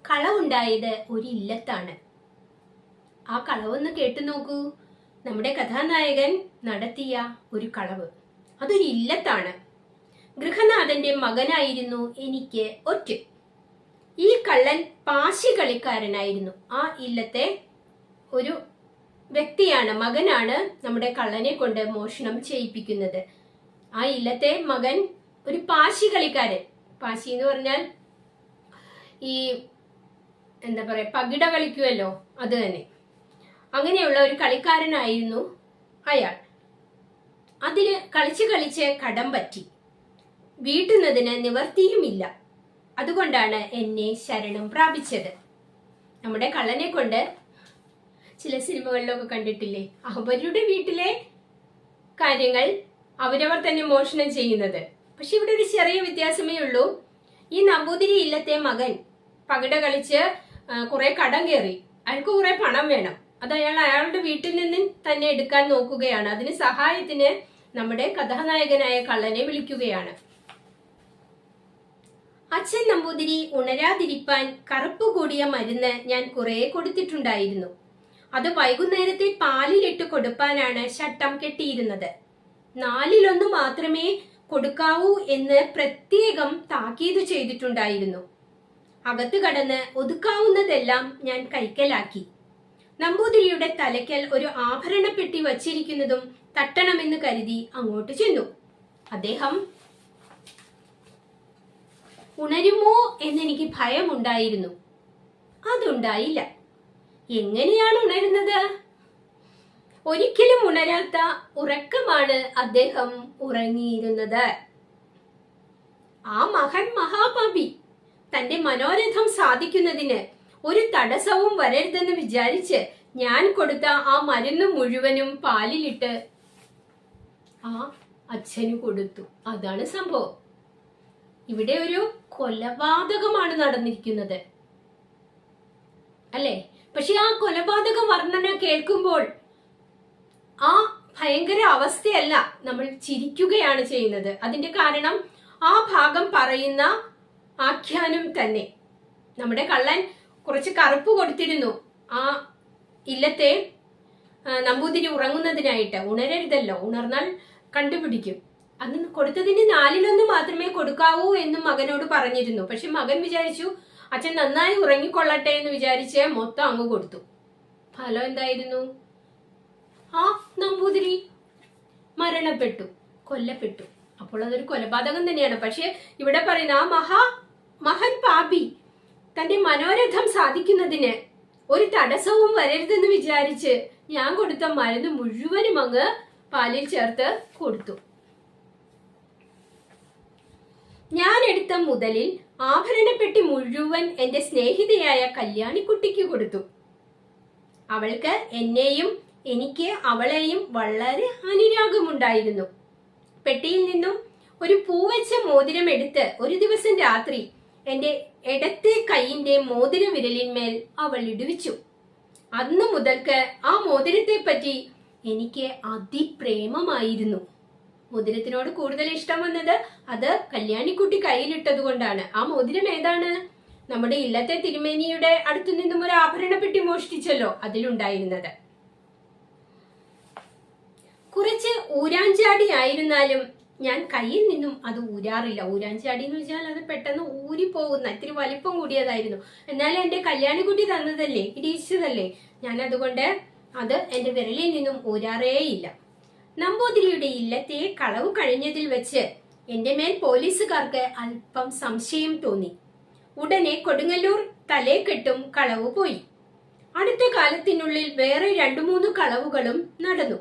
കളവുണ്ടായത് ഒരു ഇല്ലത്താണ്. ആ കളവൊന്ന് കേട്ടു നോക്കൂ. നമ്മുടെ കഥാനായകൻ നടത്തിയ ഒരു കളവ്, അതൊരു ഇല്ലത്താണ്. ഗൃഹനാഥന്റെ മകനായിരുന്നു എനിക്ക് ഒറ്റ. ഈ കള്ളൻ പാശി കളിക്കാരനായിരുന്നു. ആ ഇല്ലത്തെ ഒരു വ്യക്തിയാണ്, മകനാണ് നമ്മുടെ കള്ളനെ കൊണ്ട് മോഷണം ചെയ്യിപ്പിക്കുന്നത്. ആ ഇല്ലത്തെ മകൻ ഒരു പാശി കളിക്കാരൻ. പാശി എന്ന് പറഞ്ഞാൽ ഈ എന്താ പറയാ, പകിട കളിക്കുമല്ലോ, അത് തന്നെ. അങ്ങനെയുള്ള ഒരു കളിക്കാരനായിരുന്നു അയാൾ. അതില് കളിച്ച് കടം പറ്റി. വീട്ടുന്നതിന് നിവർത്തിയുമില്ല. അതുകൊണ്ടാണ് എന്നെ ശരണം പ്രാപിച്ചത്. നമ്മുടെ കള്ളനെ കൊണ്ട് ചില സിനിമകളിലൊക്കെ കണ്ടിട്ടില്ലേ, അവരുടെ വീട്ടിലെ കാര്യങ്ങൾ അവരവർ തന്നെ മോഷണം ചെയ്യുന്നത്. പക്ഷെ ഇവിടെ ഒരു ചെറിയ വ്യത്യാസമേ ഉള്ളൂ. ഈ നമ്പൂതിരി ഇല്ലത്തെ മകൻ പകിട കളിച്ച് കുറെ കടം കയറി. അയാൾക്ക് കുറെ പണം വേണം. അത് അയാളുടെ വീട്ടിൽ നിന്ന് തന്നെ എടുക്കാൻ നോക്കുകയാണ്. അതിന് സഹായത്തിന് നമ്മുടെ കഥാനായകനായ കള്ളനെ വിളിക്കുകയാണ്. അച്ഛൻ നമ്പൂതിരി ഉണരാതിരിപ്പാൻ കറുപ്പ് കൂടിയ മരുന്ന് ഞാൻ കുറെ കൊടുത്തിട്ടുണ്ടായിരുന്നു. അത് വൈകുന്നേരത്തെ പാലിലിട്ട് കൊടുപ്പാനാണ് ശട്ടം കെട്ടിയിരുന്നത്. 4-1 മാത്രമേ കൊടുക്കാവൂ എന്ന് പ്രത്യേകം താക്കീത് ചെയ്തിട്ടുണ്ടായിരുന്നു. അകത്ത് കടന്ന് ഒതുക്കാവുന്നതെല്ലാം ഞാൻ കൈക്കലാക്കി. നമ്പൂതിരിയുടെ തലയ്ക്കൽ ഒരു ആഭരണപ്പെട്ടി വച്ചിരിക്കുന്നതും തട്ടണമെന്ന് കരുതി അങ്ങോട്ട് ചെന്നു. അദ്ദേഹം ഉണരുമോ എന്നെനിക്ക് ഭയമുണ്ടായിരുന്നു. അതുണ്ടായില്ല. എങ്ങനെയാണ് ഉണരുന്നത്? ഒരിക്കലും ഉണരാത്ത ഉറക്കമാണ് അദ്ദേഹം ഉറങ്ങിയിരുന്നത്. ആ മഹാപാപി തന്റെ മനോരഥം സാധിക്കുന്നതിന് ഒരു തടസ്സവും വരരുതെന്ന് വിചാരിച്ച് ഞാൻ കൊടുത്ത ആ മരുന്ന് മുഴുവനും പാലിലിട്ട് ആ അച്ഛന് കൊടുത്തു. അതാണ് സംഭവം. ഇവിടെ ഒരു കൊലപാതകമാണ് നടന്നിരിക്കുന്നത്, അല്ലേ? പക്ഷെ ആ കൊലപാതക വർണ്ണന കേൾക്കുമ്പോൾ ആ ഭയങ്കര അവസ്ഥയല്ല, നമ്മൾ ചിരിക്കുകയാണ് ചെയ്യുന്നത്. അതിന്റെ കാരണം ആ ഭാഗം പറയുന്ന ആഖ്യാനം തന്നെ. നമ്മുടെ കള്ളൻ കുറച്ച് കറുപ്പ് കൊടുത്തിരുന്നു ആ ഇല്ലത്തെ നമ്പൂതിരി ഉറങ്ങുന്നതിനായിട്ട്. ഉണരരുതല്ലോ, ഉണർന്നാൽ കണ്ടുപിടിക്കും. അന്ന് കൊടുത്തതിന് 4/1 മാത്രമേ കൊടുക്കാവൂ എന്നും മകനോട് പറഞ്ഞിരുന്നു. പക്ഷെ മകൻ വിചാരിച്ചു അച്ഛൻ നന്നായി ഉറങ്ങിക്കൊള്ളട്ടെ എന്ന് വിചാരിച്ച് മൊത്തം അങ്ങ് കൊടുത്തു. ഫലം എന്തായിരുന്നു? ആ നമ്പൂതിരി മരണപ്പെട്ടു, കൊല്ലപ്പെട്ടു. അപ്പോൾ അതൊരു കൊലപാതകം തന്നെയാണ്. പക്ഷെ ഇവിടെ പറയുന്ന ആ മഹൻ പാപി തന്റെ മനോരഥം സാധിക്കുന്നതിന് ഒരു തടസ്സവും വരരുതെന്ന് വിചാരിച്ച് ഞാൻ കൊടുത്ത മരുന്ന് മുഴുവനും അങ്ങ് പാലിൽ ചേർത്ത് കൊടുത്തു. ഞാൻ എടുത്ത മുതലിൽ ആഭരണപ്പെട്ടി മുഴുവൻ എന്റെ സ്നേഹിതയായ കല്യാണിക്കുട്ടിക്ക് കൊടുത്തു. അവൾക്ക് എന്നെയും എനിക്ക് അവളെയും വളരെ അനുരാഗമുണ്ടായിരുന്നു. പെട്ടിയിൽ നിന്നും ഒരു പൂവച്ച മോതിരം എടുത്ത് ഒരു ദിവസം രാത്രി എന്റെ ഇടത്തെ കൈയിന്റെ മോതിര വിരലിന്മേൽ അവൾ ഇടുവിച്ചു. അന്നു മുതൽക്ക് ആ മോതിരത്തെ പറ്റി എനിക്ക് അതിപ്രേമമായിരുന്നു. മോതിരത്തിനോട് കൂടുതൽ ഇഷ്ടം വന്നത് അത് കല്യാണിക്കുട്ടി കയ്യിലിട്ടത് കൊണ്ടാണ്. ആ മോതിരം ഏതാണ്? നമ്മുടെ ഇല്ലത്തെ തിരുമേനിയുടെ അടുത്തു നിന്നും ഒരു ആഭരണപ്പെട്ടി മോഷ്ടിച്ചല്ലോ, അതിലുണ്ടായിരുന്നത്. കുറച്ച് ഊരാഞ്ചാടി ആയിരുന്നാലും ഞാൻ കയ്യിൽ നിന്നും അത് ഊരാറില്ല. ഊരാഞ്ചാടി എന്ന് വെച്ചാൽ അത് പെട്ടെന്ന് ഊരിപ്പോകുന്ന ഇത്തിരി വലിപ്പം കൂടിയതായിരുന്നു. എന്നാലും എന്റെ കല്യാണിക്കുട്ടി തന്നതല്ലേ, ഇടിയിച്ചതല്ലേ, ഞാൻ അതുകൊണ്ട് അത് എന്റെ വിരലിൽ നിന്നും ഊരാറേയില്ല. നമ്പൂതിരിയുടെ ഇല്ലത്തെ കളവ് കഴിഞ്ഞതിൽ വെച്ച് എന്റെ മേൽ പോലീസുകാർക്ക് അല്പം സംശയം തോന്നി. ഉടനെ കൊടുങ്ങല്ലൂർ തലേക്കെട്ടും കളവ് പോയി. അടുത്ത കാലത്തിനുള്ളിൽ വേറെ 2-3 കളവുകളും നടന്നു.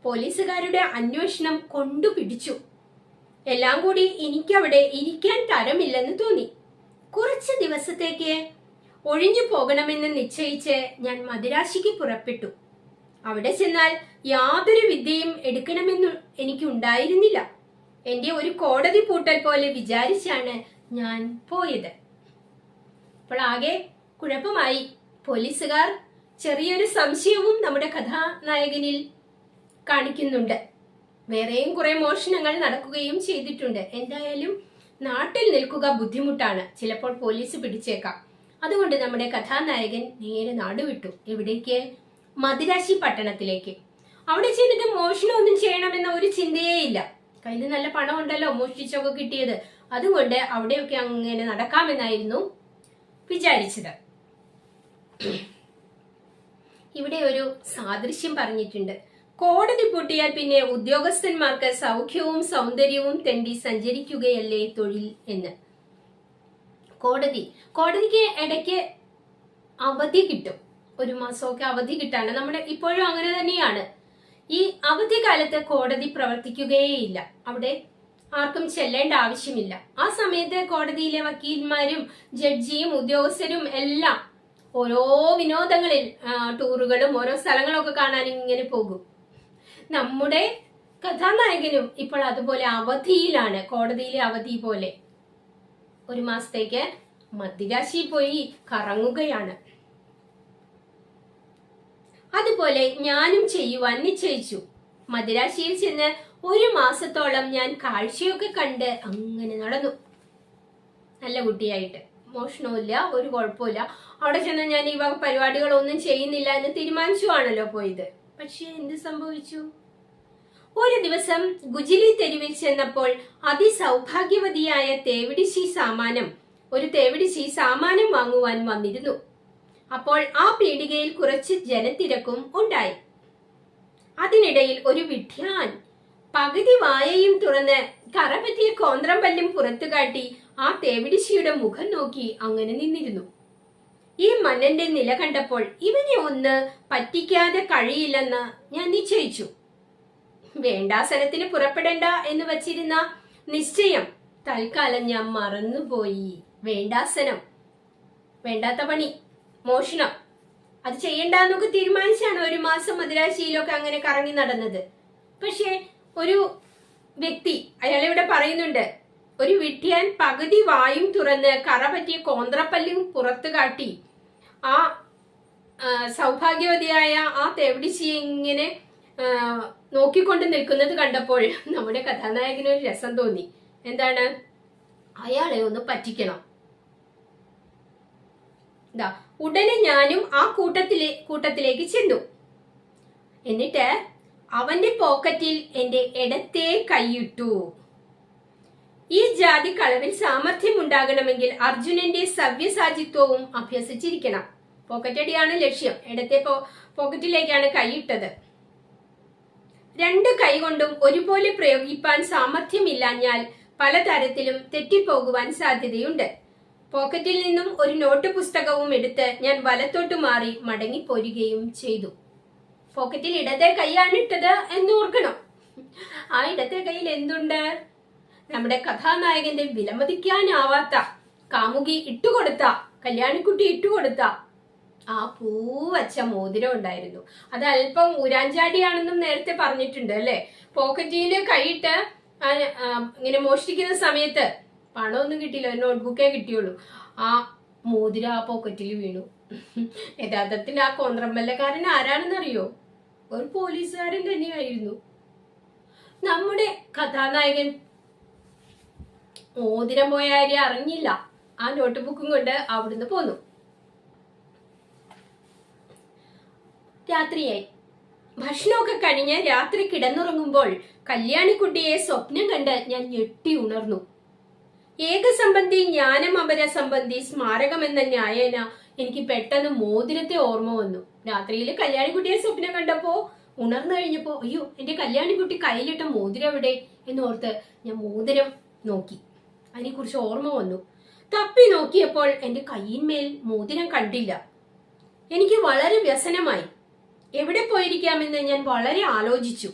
പോലീസുകാരുടെ അന്വേഷണം കൊണ്ടുപിടിച്ചു. എല്ലാം കൂടി എനിക്കവിടെ ഇരിക്കാൻ തരമില്ലെന്ന് തോന്നി. കുറച്ച് ദിവസത്തേക്ക് ഒഴിഞ്ഞു പോകണമെന്ന് നിശ്ചയിച്ച് ഞാൻ മദിരാശിക്ക് പുറപ്പെട്ടു. അവിടെ ചെന്നാൽ യാതൊരു വിദ്യയും എടുക്കണമെന്ന് എനിക്കുണ്ടായിരുന്നില്ല. എന്റെ ഒരു കോടതി പൂട്ടൽ പോലെ വിചാരിച്ചാണ് ഞാൻ പോയത്. അപ്പോൾ ആകെ കുഴപ്പമായി. പോലീസുകാർ ചെറിയൊരു സംശയവും നമ്മുടെ കഥാനായകനിൽ കാണിക്കുന്നുണ്ട്. വേറെയും കുറെ മോഷണങ്ങൾ നടക്കുകയും ചെയ്തിട്ടുണ്ട്. എന്തായാലും നാട്ടിൽ നിൽക്കുക ബുദ്ധിമുട്ടാണ്, ചിലപ്പോൾ പോലീസ് പിടിച്ചേക്കാം. അതുകൊണ്ട് നമ്മുടെ കഥാനായകൻ നേരെ നാടുവിട്ടു. എവിടേക്ക്? മദിരാശി പട്ടണത്തിലേക്ക്. അവിടെ ചെന്നിട്ട് മോഷണമൊന്നും ചെയ്യണമെന്ന ഒരു ചിന്തയേ ഇല്ല. കയ്യിൽ നല്ല പണം ഉണ്ടല്ലോ, മോഷ്ടിച്ചൊക്കെ കിട്ടിയത്. അതുകൊണ്ട് അവിടെയൊക്കെ അങ്ങനെ നടക്കാമെന്നായിരുന്നു വിചാരിച്ചത്. ഇവിടെ ഒരു സാദൃശ്യം പറഞ്ഞിട്ടുണ്ട്. കോടതി പൂട്ടിയാൽ പിന്നെ ഉദ്യോഗസ്ഥന്മാർക്ക് സൗഖ്യവും സൗന്ദര്യവും തെണ്ടി സഞ്ചരിക്കുകയല്ലേ തൊഴിൽ എന്ന്. കോടതിക്ക് ഇടയ്ക്ക് അവധി കിട്ടും, 1 മാസമൊക്കെ അവധി കിട്ടാണ്. നമ്മുടെ ഇപ്പോഴും അങ്ങനെ തന്നെയാണ്. ഈ അവധി കാലത്ത് കോടതി പ്രവർത്തിക്കുകയേയില്ല. അവിടെ ആർക്കും ചെല്ലേണ്ട ആവശ്യമില്ല. ആ സമയത്ത് കോടതിയിലെ വക്കീൽമാരും ജഡ്ജിയും ഉദ്യോഗസ്ഥരും എല്ലാം ഓരോ വിനോദങ്ങളിൽ, ടൂറുകളും ഓരോ സ്ഥലങ്ങളൊക്കെ കാണാൻ ഇങ്ങനെ പോകും. നമ്മുടെ കഥാനായകനും ഇപ്പോൾ അതുപോലെ അവധിയിലാണ്, കോടതിയിലെ അവധി പോലെ 1 മാസത്തേക്ക് മദിരാശി പോയി കറങ്ങുകയാണ്. അതുപോലെ ഞാനും ചെയ്യുവാൻ നിശ്ചയിച്ചു. മദിരാശിയിൽ ചെന്ന് 1 മാസത്തോളം ഞാൻ കാഴ്ചയൊക്കെ കണ്ട് അങ്ങനെ നടന്നു. നല്ല കുട്ടിയായിട്ട്, മോഷണമില്ല, ഒരു കുഴപ്പമില്ല. അവിടെ ചെന്ന് ഞാൻ ഈ വക പരിപാടികളൊന്നും ചെയ്യുന്നില്ല എന്ന് തീരുമാനിച്ചുവാണല്ലോ പോയത്. പക്ഷെ എന്ത് സംഭവിച്ചു? ഒരു ദിവസം ഗുജിലി തെരുവിൽ ചെന്നപ്പോൾ അതിസൗഭാഗ്യവതിയായ ഒരു തേവിടിശി സാമാനം വാങ്ങുവാൻ വന്നിരുന്നു. അപ്പോൾ ആ പീടികയിൽ കുറച്ച് ജനത്തിരക്കും ഉണ്ടായി. അതിനിടയിൽ ഒരു വിഡ്ഢാൻ പകുതി വായയും തുറന്ന് കറപറ്റിയ കോന്ത്രം പല്ലും പുറത്തു കാട്ടി ആ തേവിടിശിയുടെ മുഖം നോക്കി അങ്ങനെ നിന്നിരുന്നു. ഈ മന്നന്റെ നില കണ്ടപ്പോൾ ഇവനെ ഒന്ന് പറ്റിക്കാതെ കഴിയില്ലെന്ന് ഞാൻ നിശ്ചയിച്ചു. വേണ്ടാസനത്തിന് പുറപ്പെടേണ്ട എന്ന് വച്ചിരുന്ന നിശ്ചയം തൽക്കാലം ഞാൻ മറന്നുപോയി. വേണ്ടാസനം, വേണ്ടാത്ത പണി, മോഷണം, അത് ചെയ്യണ്ടെന്നൊക്കെ തീരുമാനിച്ചാണ് 1 മാസം മദിരാശിയിലൊക്കെ അങ്ങനെ കറങ്ങി നടന്നത്. പക്ഷെ ഒരു വ്യക്തി, അയാളിവിടെ പറയുന്നുണ്ട്, ഒരു വിഡ്ഢിയാൻ പകുതി വായും തുറന്ന് കറ പറ്റിയ കോന്ത്രപ്പല്ലും പുറത്തു കാട്ടി ആ സൗഭാഗ്യവതിയായ ആ തേവിടിശിയെ ഇങ്ങനെ നോക്കിക്കൊണ്ട് നിൽക്കുന്നത് കണ്ടപ്പോൾ നമ്മുടെ കഥാനായകന് ഒരു രസം തോന്നി. എന്താണ്? അയാളെ ഒന്ന് പറ്റിക്കണം. ഉടനെ ഞാനും ആ കൂട്ടത്തിലേക്ക് ചെന്നു. എന്നിട്ട് അവന്റെ പോക്കറ്റിൽ എന്റെ ഇടത്തെ കൈയിട്ടു. ഈ ജാതി കളവിൽ സാമർഥ്യം ഉണ്ടാകണമെങ്കിൽ അർജുനന്റെ സവ്യസാചിത്വവും അഭ്യസിച്ചിരിക്കണം. പോക്കറ്റടിയാണ് ലക്ഷ്യം. ഇടത്തെ പോക്കറ്റിലേക്കാണ് കൈയിട്ടത്. 2 കൈ കൊണ്ടും ഒരുപോലെ പ്രയോഗിപ്പാൻ സാമർഥ്യമില്ലാഞ്ഞാൽ പലതരത്തിലും തെറ്റിപ്പോകുവാൻ സാധ്യതയുണ്ട്. പോക്കറ്റിൽ നിന്നും ഒരു നോട്ട് പുസ്തകവും എടുത്ത് ഞാൻ വലത്തോട്ട് മാറി മടങ്ങിപ്പോരുകയും ചെയ്തു. പോക്കറ്റിൽ ഇടത്തെ കൈയാണ് ഇട്ടത് എന്ന് ഓർക്കണം. ആ ഇടത്തെ കൈയിൽ എന്തുണ്ട്? നമ്മുടെ കഥാനായകന്റെ വിലമതിക്കാനാവാത്ത കാമുകി ഇട്ടുകൊടുത്ത, കല്യാണിക്കുട്ടി ഇട്ടുകൊടുത്ത ആ പൂവച്ച മോതിരം ഉണ്ടായിരുന്നു. അത് അല്പം ഊരാഞ്ചാടിയാണെന്നും നേരത്തെ പറഞ്ഞിട്ടുണ്ട് അല്ലെ. പോക്കറ്റില് കൈയിട്ട് ഇങ്ങനെ മോഷ്ടിക്കുന്ന സമയത്ത് പണമൊന്നും കിട്ടിയില്ല, ഒരു നോട്ട്ബുക്കേ കിട്ടിയുള്ളൂ. ആ മോതിരം ആ പോക്കറ്റിൽ വീണു. യഥാർത്ഥത്തിൽ ആ കോന്ത്രമ്പല്ലക്കാരൻ ആരാണെന്നറിയോ? ഒരു പോലീസുകാരൻ തന്നെയായിരുന്നു. നമ്മുടെ കഥാനായകൻ മോതിരം പോയ കാര്യം അറിഞ്ഞില്ല. ആ നോട്ട് ബുക്കും കൊണ്ട് അവിടുന്ന് പോന്നു. രാത്രിയായി. ഭക്ഷണമൊക്കെ കഴിഞ്ഞ് രാത്രി കിടന്നുറങ്ങുമ്പോൾ കല്യാണിക്കുട്ടിയെ സ്വപ്നം കണ്ട് ഞാൻ ഞെട്ടി ഉണർന്നു. ഏകസംബന്ധി ജ്ഞാനം അപര സംബന്ധി സ്മാരകം എന്ന ന്യായേന എനിക്ക് പെട്ടെന്ന് മോതിരത്തെ ഓർമ്മ വന്നു. രാത്രിയിൽ കല്യാണിക്കുട്ടിയെ സ്വപ്നം കണ്ടപ്പോ ഉണർന്നു കഴിഞ്ഞപ്പോ അയ്യോ, എന്റെ കല്യാണിക്കുട്ടി കയ്യിലിട്ട മോതിരം എവിടെ എന്നോർത്ത് ഞാൻ മോതിരം നോക്കി. അതിനെക്കുറിച്ച് ഓർമ്മ വന്നു. തപ്പി നോക്കിയപ്പോൾ എന്റെ കയ്യിന്മേൽ മോതിരം കണ്ടില്ല. എനിക്ക് വളരെ വ്യസനമായി. എവിടെ പോയിരിക്കാമെന്ന് ഞാൻ വളരെ ആലോചിച്ചു.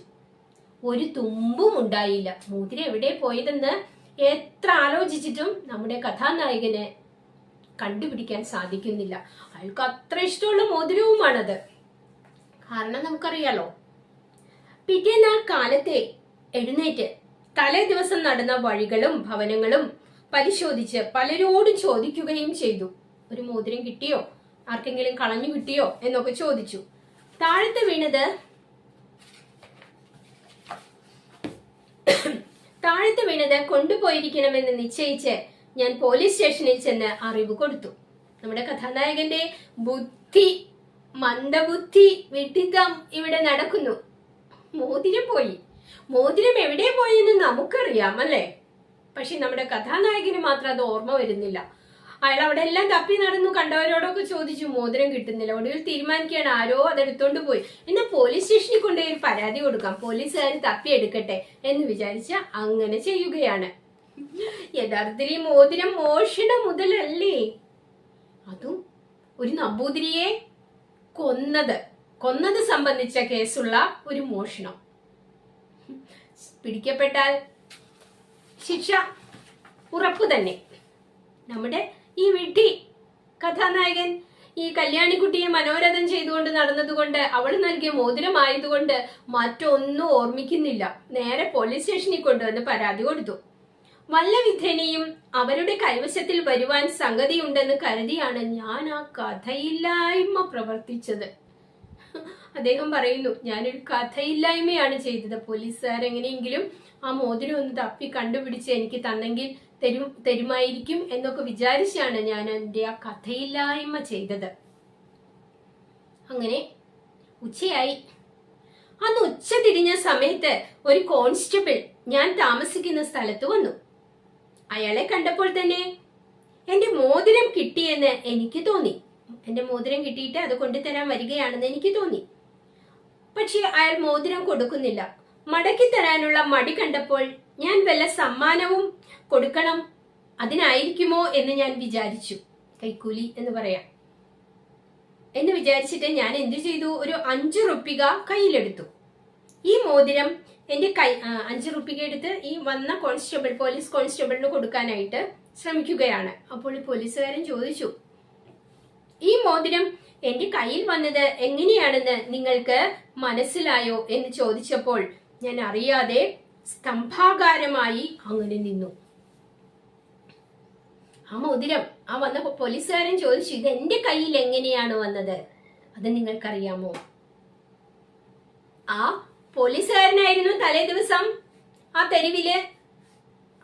ഒരു തുമ്പും ഉണ്ടായില്ല. മോതിരം എവിടെ പോയതെന്ന് എത്ര ആലോചിച്ചിട്ടും നമ്മുടെ കഥാനായകന് കണ്ടുപിടിക്കാൻ സാധിക്കുന്നില്ല. അയാൾക്ക് അത്ര ഇഷ്ടമുള്ള മോതിരവുമാണത്. കാരണം നമുക്കറിയാലോ, പിറ്റേന്നാൾ കാലത്തെ എഴുന്നേറ്റ് തലേ ദിവസം നടന്ന വഴികളും ഭവനങ്ങളും പരിശോധിച്ച് പലരോടും ചോദിക്കുകയും ചെയ്തു. ഒരു മോതിരം കിട്ടിയോ, ആർക്കെങ്കിലും കളഞ്ഞു കിട്ടിയോ എന്നൊക്കെ ചോദിച്ചു. താഴത്ത് വീണത് കൊണ്ടുപോയിരിക്കണമെന്ന് നിശ്ചയിച്ച് ഞാൻ പോലീസ് സ്റ്റേഷനിൽ ചെന്ന് അറിവ് കൊടുത്തു. നമ്മുടെ കഥാനായകന്റെ മന്ദബുദ്ധി വിഡിത്തം ഇവിടെ നടക്കുന്നു. മോതിരം പോയി. മോതിരം എവിടെ പോയെന്ന് നമുക്കറിയാം അല്ലെ. പക്ഷെ നമ്മുടെ കഥാനായകന് മാത്രം അത് ഓർമ്മ വരുന്നില്ല. അയാൾ അവിടെ എല്ലാം തപ്പി നടന്നു, കണ്ടവരോടൊക്കെ ചോദിച്ചു, മോതിരം കിട്ടുന്നില്ല. ഒടുവിൽ തീരുമാനിക്കുകയാണ് ആരോ അതെടുത്തോണ്ട് പോയി. എന്നാൽ പോലീസ് സ്റ്റേഷനിൽ കൊണ്ടുപോയി പരാതി കൊടുക്കാം, പോലീസുകാർ തപ്പി എടുക്കട്ടെ എന്ന് വിചാരിച്ച അങ്ങനെ ചെയ്യുകയാണ്. യഥാർത്ഥത്തിൽ ഈ മോതിരം മോഷണം മുതലല്ലേ, അതും ഒരു നമ്പൂതിരിയെ കൊന്നത് സംബന്ധിച്ച കേസുള്ള ഒരു മോഷണം. പിടിക്കപ്പെട്ടാൽ ശിക്ഷ ഉറപ്പു തന്നെ. നമ്മുടെ ഈ വിഡ്ഢി കഥാനായകൻ ഈ കല്യാണിക്കുട്ടിയെ മനോരഥം ചെയ്തുകൊണ്ട് നടന്നതുകൊണ്ട്, അവൾ നൽകിയ മോതിരമായതുകൊണ്ട് മറ്റൊന്നും ഓർമ്മിക്കുന്നില്ല. നേരെ പോലീസ് സ്റ്റേഷനിൽ കൊണ്ടുവന്ന് പരാതി കൊടുത്തു. വല്ല വിധേനയും അവരുടെ കൈവശത്തിൽ വരുവാൻ സംഗതിയുണ്ടെന്ന് കരുതിയാണ് ഞാൻ ആ കഥയില്ലായ്മ പ്രവർത്തിച്ചത്. അദ്ദേഹം പറയുന്നു, ഞാനൊരു കഥയില്ലായ്മയാണ് ചെയ്തത്. പോലീസുകാരെങ്ങനെയെങ്കിലും ആ മോതിരം ഒന്ന് തപ്പി കണ്ടുപിടിച്ച് എനിക്ക് തന്നെങ്കിൽ തരുമായിരിക്കും എന്നൊക്കെ വിചാരിച്ചാണ് ഞാൻ എൻ്റെ ആ കഥയില്ലായ്മ ചെയ്തത്. അങ്ങനെ ഉച്ചയായി. അന്ന് ഉച്ച തിരിഞ്ഞ സമയത്ത് ഒരു കോൺസ്റ്റബിൾ ഞാൻ താമസിക്കുന്ന സ്ഥലത്ത് വന്നു. അയാളെ കണ്ടപ്പോൾ തന്നെ എന്റെ മോതിരം കിട്ടിയെന്ന് എനിക്ക് തോന്നി. എന്റെ മോതിരം കിട്ടിയിട്ട് അത് കൊണ്ടുതരാൻ വരികയാണെന്ന് എനിക്ക് തോന്നി. പക്ഷെ അയാൾ മോതിരം കൊടുക്കുന്നില്ല. മടക്കി തരാനുള്ള മടി കണ്ടപ്പോൾ ഞാൻ വല്ല സമ്മാനവും കൊടുക്കണം, അതിനായിരിക്കുമോ എന്ന് ഞാൻ വിചാരിച്ചു. കൈക്കൂലി എന്ന് പറയാം എന്ന് വിചാരിച്ചിട്ട് ഞാൻ എന്തു ചെയ്തു, ഒരു 5 റുപ്പിക കയ്യിലെടുത്തു. ഈ മോതിരം എന്റെ 5 റുപ്പിക എടുത്ത് ഈ വന്ന പോലീസ് കോൺസ്റ്റബിളിന് കൊടുക്കാനായിട്ട് ശ്രമിക്കുകയാണ്. അപ്പോൾ പോലീസുകാരൻ ചോദിച്ചു, ഈ മോതിരം എന്റെ കയ്യിൽ വന്നത് എങ്ങനെയാണെന്ന് നിങ്ങൾക്ക് മനസ്സിലായോ എന്ന് ചോദിച്ചപ്പോൾ ഞാൻ അറിയാതെ സ്തംഭാകാരമായി അങ്ങനെ നിന്നു. ആ മോതിരം ആ വന്ന പോലീസുകാരൻ ചോദിച്ചു, ഇത് എന്റെ കയ്യിൽ എങ്ങനെയാണ് വന്നത്, അത് നിങ്ങൾക്കറിയാമോ? ആ പോലീസുകാരനായിരുന്നു തലേ ദിവസം ആ തെരുവില്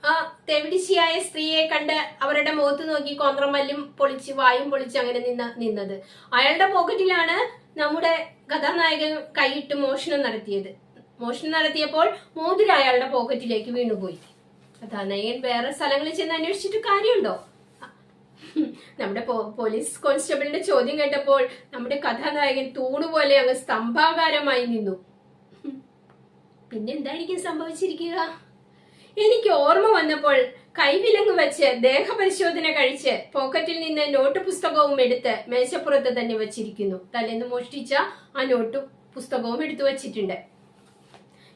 ആ തെവിടിച്ചിയായ സ്ത്രീയെ കണ്ട് അവരുടെ മുഖത്ത് നോക്കി കോന്ത്രമല്ലും പൊളിച്ച് വായും പൊളിച്ച് അങ്ങനെ നിന്നത്. അയാളുടെ പോക്കറ്റിലാണ് നമ്മുടെ കഥാനായകൻ കൈയിട്ട് മോഷണം നടത്തിയപ്പോൾ മോതിരം അയാളുടെ പോക്കറ്റിലേക്ക് വീണുപോയി. കഥാനായകൻ വേറെ സ്ഥലങ്ങളിൽ ചെന്ന് അന്വേഷിച്ചിട്ട് കാര്യമുണ്ടോ? നമ്മുടെ പോലീസ് കോൺസ്റ്റബിളിന്റെ ചോദ്യം കേട്ടപ്പോൾ നമ്മുടെ കഥാനായകൻ തൂണുപോലെ അങ്ങ് സ്തംഭാകാരമായി നിന്നു. പിന്നെ എന്തായിരിക്കും സംഭവിച്ചിരിക്കുക? എനിക്ക് ഓർമ്മ വന്നപ്പോൾ കൈവിലങ്ങ് വെച്ച് ദേഹപരിശോധന കഴിച്ച് പോക്കറ്റിൽ നിന്ന് നോട്ട് പുസ്തകവും എടുത്ത് മേശപ്പുറത്ത് തന്നെ വെച്ചിരിക്കുന്നു. തലേന്ന് മോഷ്ടിച്ച ആ നോട്ട് പുസ്തകവും എടുത്തു വച്ചിട്ടുണ്ട്.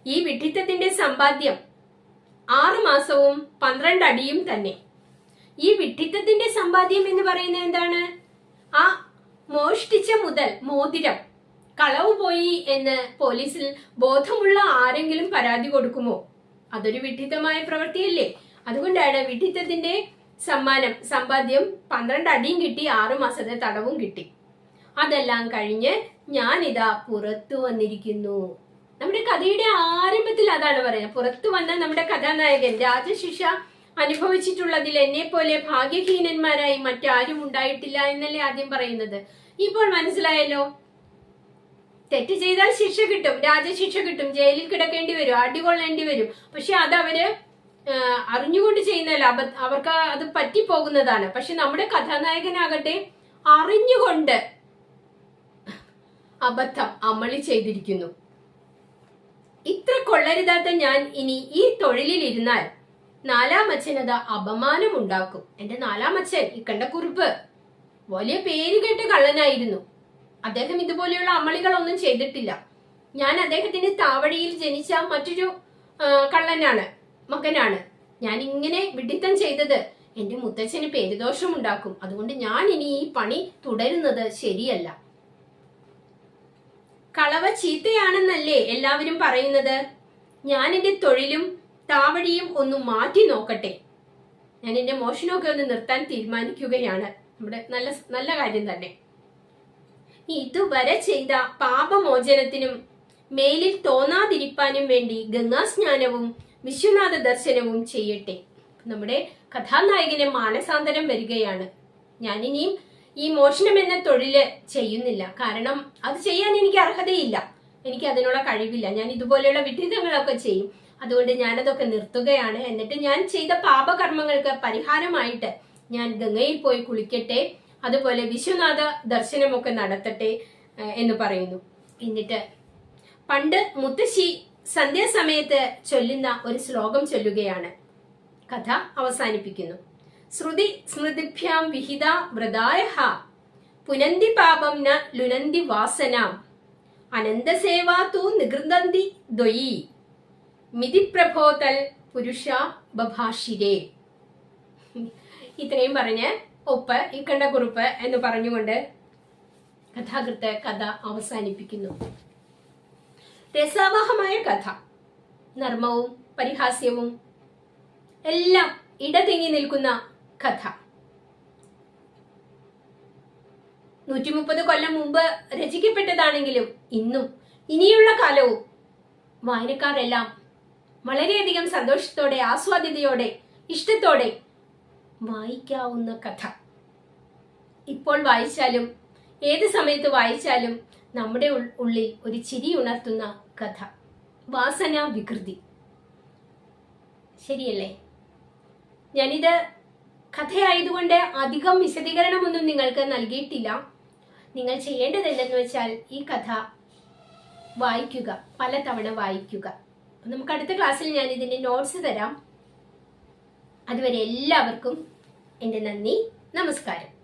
ഈ വിഡ്ഢിത്തത്തിന്റെ സമ്പാദ്യം 6 മാസവും 12 അടിയും തന്നെ. ഈ വിഡ്ഢിത്തത്തിന്റെ സമ്പാദ്യം എന്ന് പറയുന്നത് എന്താണ്? ആ മോഷ്ടിച്ച മുതൽ മോതിരം കളവ് പോയി എന്ന് പോലീസിൽ ബോധമുള്ള ആരെങ്കിലും പരാതി കൊടുക്കുമോ? അതൊരു വിഡ്ഢിത്തമായ പ്രവൃത്തിയല്ലേ? അതുകൊണ്ടാണ് വിഡ്ഢിത്തത്തിന്റെ സമ്പാദ്യം 12 അടിയും കിട്ടി, 6 മാസത്തെ തടവും കിട്ടി. അതെല്ലാം കഴിഞ്ഞ് ഞാനിതാ പുറത്തു വന്നിരിക്കുന്നു. നമ്മുടെ കഥയുടെ ആരംഭത്തിൽ അതാണ് പറയുന്നത്. പുറത്തു വന്ന നമ്മുടെ കഥാനായകൻ രാജശിക്ഷ അനുഭവിച്ചിട്ടുള്ളതിൽ എന്നെ പോലെ ഭാഗ്യഹീനന്മാരായി മറ്റാരും ഉണ്ടായിട്ടില്ല എന്നല്ലേ ആദ്യം പറയുന്നത്. ഇപ്പോൾ മനസ്സിലായല്ലോ, തെറ്റ് ചെയ്താൽ ശിക്ഷ കിട്ടും, രാജശിക്ഷ കിട്ടും, ജയിലിൽ കിടക്കേണ്ടി വരും, അടികൊള്ളേണ്ടി വരും. പക്ഷെ അതവര് അറിഞ്ഞുകൊണ്ട് ചെയ്യുന്നതല്ല, അവർക്ക് അത് പറ്റിപ്പോകുന്നതാണ്. പക്ഷെ നമ്മുടെ കഥാനായകനാകട്ടെ അറിഞ്ഞുകൊണ്ട് അബദ്ധം അമളി ചെയ്തിരിക്കുന്നു. ഇത്ര കൊള്ളരുതാത്ത ഞാൻ ഇനി ഈ തൊഴിലിൽ ഇരുന്നാൽ 4-ാം അച്ഛനത് അപമാനം ഉണ്ടാക്കും. എന്റെ 4-ാം അച്ഛൻ ഇക്കണ്ടക്കുറുപ്പ് വലിയ പേരുകേട്ട കള്ളനായിരുന്നു. അദ്ദേഹം ഇതുപോലെയുള്ള അമളികളൊന്നും ചെയ്തിട്ടില്ല. ഞാൻ അദ്ദേഹത്തിന്റെ താവഴിയിൽ ജനിച്ച മറ്റൊരു മകനാണ്. ഞാൻ ഇങ്ങനെ വിഡിത്തം ചെയ്തത് എന്റെ മുത്തച്ഛന് പേരുദോഷം ഉണ്ടാക്കും. അതുകൊണ്ട് ഞാൻ ഇനി ഈ പണി തുടരുന്നത് ശരിയല്ല. കളവ ചീത്തയാണെന്നല്ലേ എല്ലാവരും പറയുന്നത്? ഞാൻ എന്റെ തൊഴിലും താവഴിയും ഒന്ന് മാറ്റി നോക്കട്ടെ. ഞാൻ എന്റെ മോഷണമൊക്കെ ഒന്ന് നിർത്താൻ തീരുമാനിക്കുകയാണ്. നമ്മുടെ നല്ല കാര്യം തന്നെ. ഇതുവരെ ചെയ്ത പാപമോചനത്തിനും മേലിൽ തോന്നാതിരിക്കാനും വേണ്ടി ഗംഗാസ്നാനവും വിശ്വനാഥ ദർശനവും ചെയ്യട്ടെ. നമ്മുടെ കഥാനായകന് മാനസാന്തരം വരികയാണ്. ഞാനിനിയും ഈ മോഷണം എന്ന തൊഴില് ചെയ്യുന്നില്ല. കാരണം അത് ചെയ്യാൻ എനിക്ക് അർഹതയില്ല, എനിക്ക് അതിനുള്ള കഴിവില്ല. ഞാൻ ഇതുപോലെയുള്ള വിഡ്ഢിത്തങ്ങളൊക്കെ ചെയ്യും. അതുകൊണ്ട് ഞാനതൊക്കെ നിർത്തുകയാണ്. എന്നിട്ട് ഞാൻ ചെയ്ത പാപകർമ്മങ്ങൾക്ക് പരിഹാരമായിട്ട് ഞാൻ ഗംഗയിൽ പോയി കുളിക്കട്ടെ, അതുപോലെ വിശ്വനാഥ ദർശനമൊക്കെ നടത്തട്ടെ എന്ന് പറയുന്നു. എന്നിട്ട് പണ്ട് മുത്തശ്ശി സന്ധ്യാസമയത്ത് ചൊല്ലുന്ന ഒരു ശ്ലോകം ചൊല്ലുകയാണ്. കഥ അവസാനിപ്പിക്കുന്നു. ശ്രുതി സ്മൃതിഭ്യാം വിഹിത വ്രതായ പുനന്തി പാപം ന ലുനന്തി വാസനാം അനന്തസേവാ തു നികൃന്തി ദ്വയി മിതി പ്രഭോതൽ പുരുഷ ബഭാഷിരേ. ഇത്രയും പറഞ്ഞ് ഒപ്പ് ഇക്കണ്ടക്കുറുപ്പ് എന്ന് പറഞ്ഞുകൊണ്ട് കഥാകൃത്ത് കഥ അവസാനിപ്പിക്കുന്നു. രസാവഹമായ കഥ, നർമ്മവും പരിഹാസ്യവും എല്ലാം ഇടതിങ്ങി നിൽക്കുന്ന കഥ. 130 കൊല്ലം മുമ്പ് രചിക്കപ്പെട്ടതാണെങ്കിലും ഇനിയുള്ള കാലവും വായനക്കാരെല്ലാം വളരെയധികം സന്തോഷത്തോടെ, ആസ്വാദ്യതയോടെ, ഇഷ്ടത്തോടെ വായിക്കാവുന്ന കഥ. ഇപ്പോൾ വായിച്ചാലും ഏത് സമയത്ത് വായിച്ചാലും നമ്മുടെ ഉള്ളിൽ ഒരു ചിരി ഉണർത്തുന്ന കഥ. വാസന വികൃതി. ശരിയല്ലേ? ഞാനിത് കഥയായതുകൊണ്ട് അധികം വിശദീകരണമൊന്നും നിങ്ങൾക്ക് നൽകിയിട്ടില്ല. നിങ്ങൾ ചെയ്യേണ്ടത് എന്തെന്ന് വെച്ചാൽ ഈ കഥ വായിക്കുക, പലതവണ വായിക്കുക. നമുക്ക് അടുത്ത ക്ലാസ്സിൽ ഞാൻ ഇതിന്റെ നോട്ട്സ് തരാം. അതുവരെ എല്ലാവർക്കും എൻ്റെ നന്ദി, നമസ്കാരം.